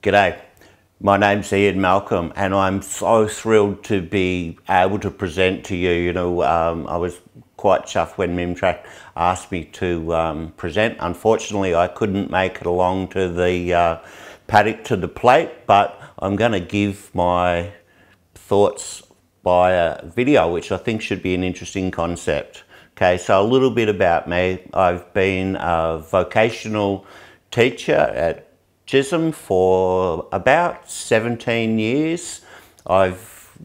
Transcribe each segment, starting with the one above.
G'day, my name's Ian Malcolm and I'm so thrilled to be able to present to you. I was quite chuffed when Mimtrack asked me to present. Unfortunately, I couldn't make it along to the paddock to the plate, but I'm going to give my thoughts by a video, which I think should be an interesting concept. Okay, so a little bit about me. I've been a vocational teacher at Chisholm for about 17 years. I've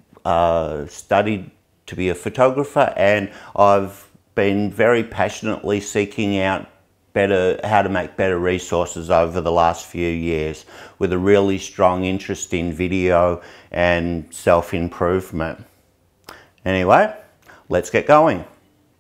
studied to be a photographer, and I've been very passionately seeking out how to make better resources over the last few years, with a really strong interest in video and self-improvement. Anyway, let's get going.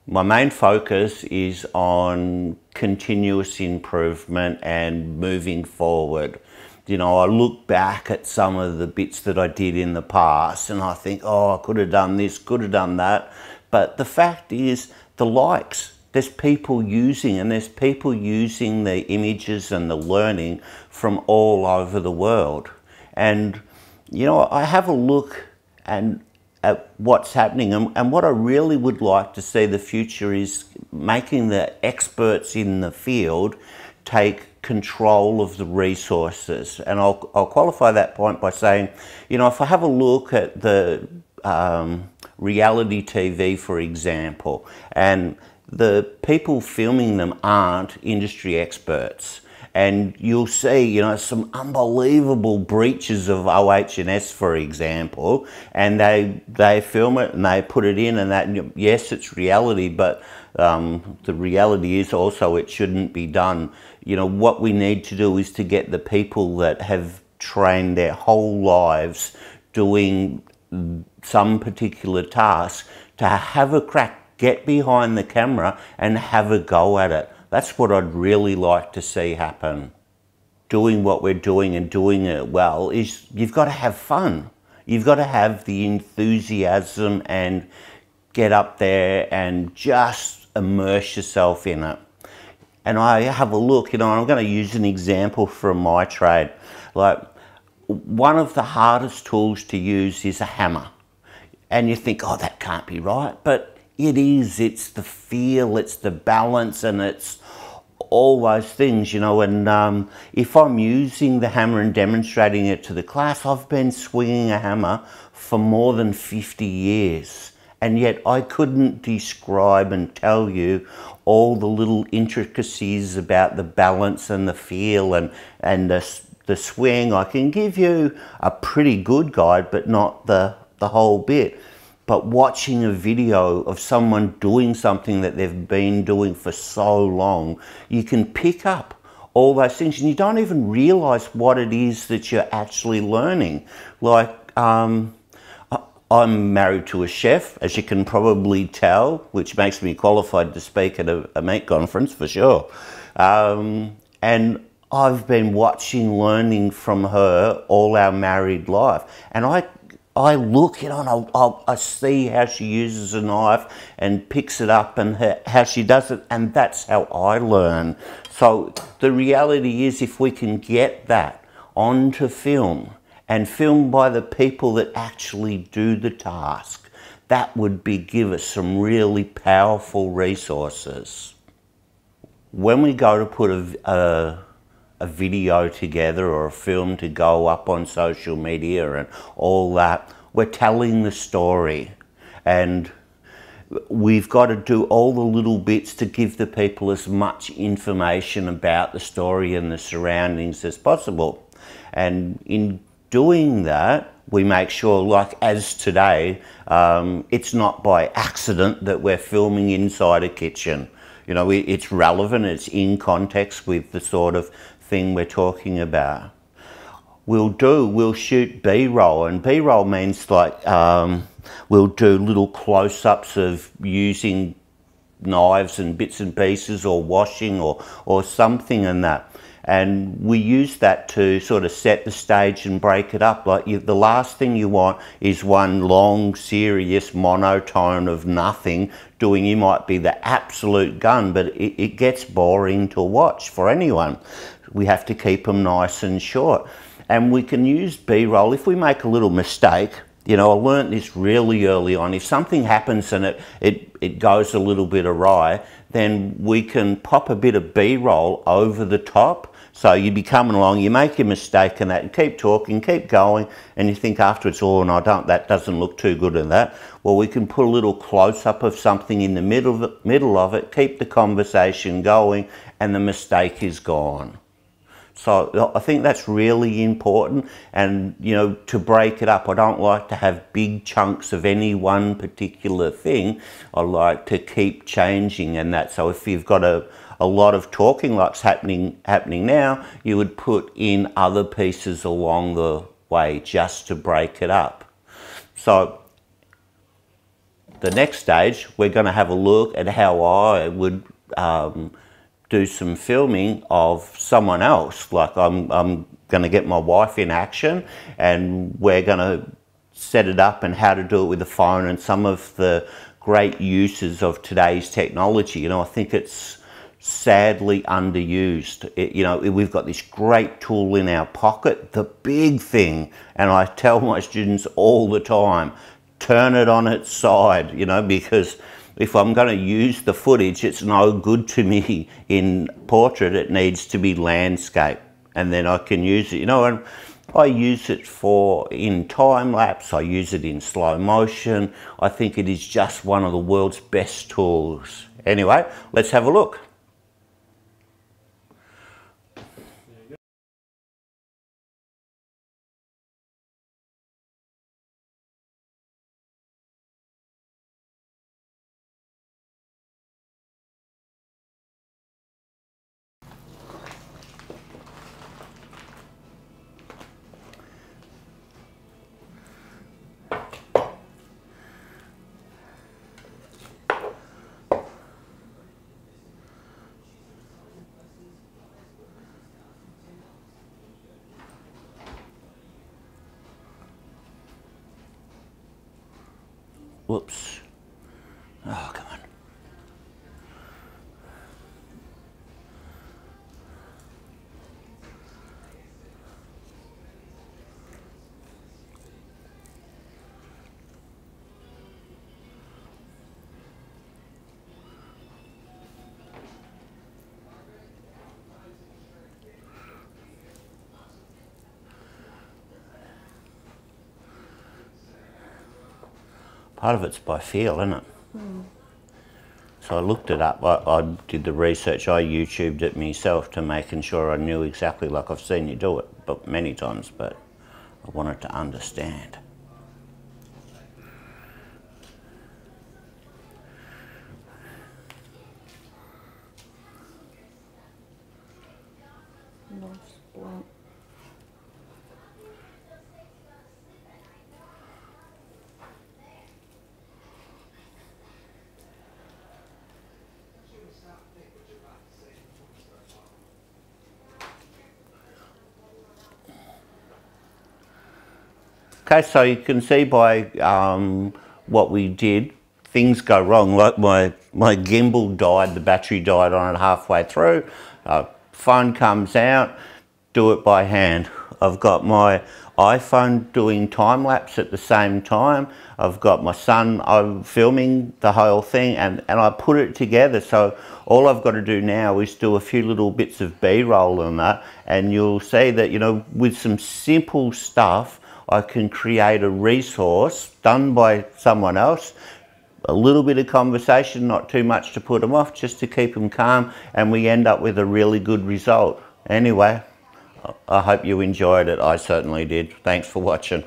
My main focus is on continuous improvement and moving forward. I look back at some of the bits that I did in the past and I think, oh, I could have done this, could have done that. But the fact is, the likes, there's people using the images and the learning from all over the world. And, I have a look at what's happening, and what I really would like to see the future is making the experts in the field take control of the resources. And I'll qualify that point by saying, if I have a look at the reality TV, for example, and the people filming them aren't industry experts, and you'll see, some unbelievable breaches of OH&S, for example, and they film it and they put it in, and that, yes, it's reality, but the reality is also it shouldn't be done. What we need to do is to get the people that have trained their whole lives doing some particular task to have a crack, get behind the camera and have a go at it. That's what I'd really like to see happen. Doing what we're doing and doing it well is, you've got to have fun. You've got to have the enthusiasm and get up there and just immerse yourself in it. And I have a look, I'm going to use an example from my trade. Like, one of the hardest tools to use is a hammer. And you think, oh, that can't be right, but it is. It's the feel, it's the balance, and it's all those things, and if I'm using the hammer and demonstrating it to the class, I've been swinging a hammer for more than 50 years, and yet I couldn't describe and tell you all the little intricacies about the balance and the feel and the swing. I can give you a pretty good guide, but not the whole bit. But watching a video of someone doing something that they've been doing for so long, you can pick up all those things and you don't even realise what it is that you're actually learning. Like, I'm married to a chef, as you can probably tell, which makes me qualified to speak at a meat conference for sure. And I've been learning from her all our married life. And I look, and I see how she uses a knife and picks it up and how she does it, and that's how I learn. So the reality is, if we can get that onto film and filmed by the people that actually do the task, that would give us some really powerful resources. When we go to put a video together or a film to go up on social media and all that, we're telling the story, and we've got to do all the little bits to give the people as much information about the story and the surroundings as possible. And in doing that, we make sure, like as today, it's not by accident that we're filming inside a kitchen. It's relevant, it's in context with the sort of thing we're talking about. We'll shoot B-roll, and B-roll means like we'll do little close-ups of using knives and bits and pieces, or washing or something and that. And we use that to sort of set the stage and break it up. Like, the last thing you want is one long, serious monotone of nothing doing. You might be the absolute gun, but it gets boring to watch for anyone. We have to keep them nice and short. And we can use B-roll if we make a little mistake. You know, I learnt this really early on. If something happens and it goes a little bit awry, then we can pop a bit of B-roll over the top. So you'd be coming along, you make a mistake and that, and keep talking, keep going, and you think afterwards, oh no, that doesn't look too good in that. Well, we can put a little close-up of something in the middle of it, keep the conversation going, and the mistake is gone. So I think that's really important, and you know, to break it up, I don't like to have big chunks of any one particular thing. I like to keep changing and that. So if you've got a lot of talking like's happening now, you would put in other pieces along the way just to break it up. So the next stage, we're going to have a look at how I would do some filming of someone else. Like I'm going to get my wife in action, and we're going to set it up and how to do it with the phone and some of the great uses of today's technology. You know, I think it's sadly underused. You know, we've got this great tool in our pocket, the big thing, and I tell my students all the time, turn it on its side, you know, because if I'm going to use the footage, it's no good to me in portrait. It needs to be landscape, and then I can use it, you know, and I use it in time lapse, I use it in slow motion. I think it is just one of the world's best tools. Anyway, let's have a look. Whoops. Oh, come on. Part of it's by feel, isn't it? Mm. So I looked it up, I did the research, I YouTubed it myself to making sure I knew exactly, like I've seen you do it but many times, but I wanted to understand. Nice blunt. Okay, so you can see by what we did, things go wrong. Like my gimbal died, the battery died on it halfway through. Phone comes out, do it by hand. I've got my iPhone doing time lapse at the same time. I've got my son filming the whole thing, and I put it together. So all I've got to do now is do a few little bits of B-roll on that, and you'll see that, you know, with some simple stuff, I can create a resource done by someone else, a little bit of conversation, not too much to put them off, just to keep them calm, and we end up with a really good result. Anyway, I hope you enjoyed it. I certainly did. Thanks for watching.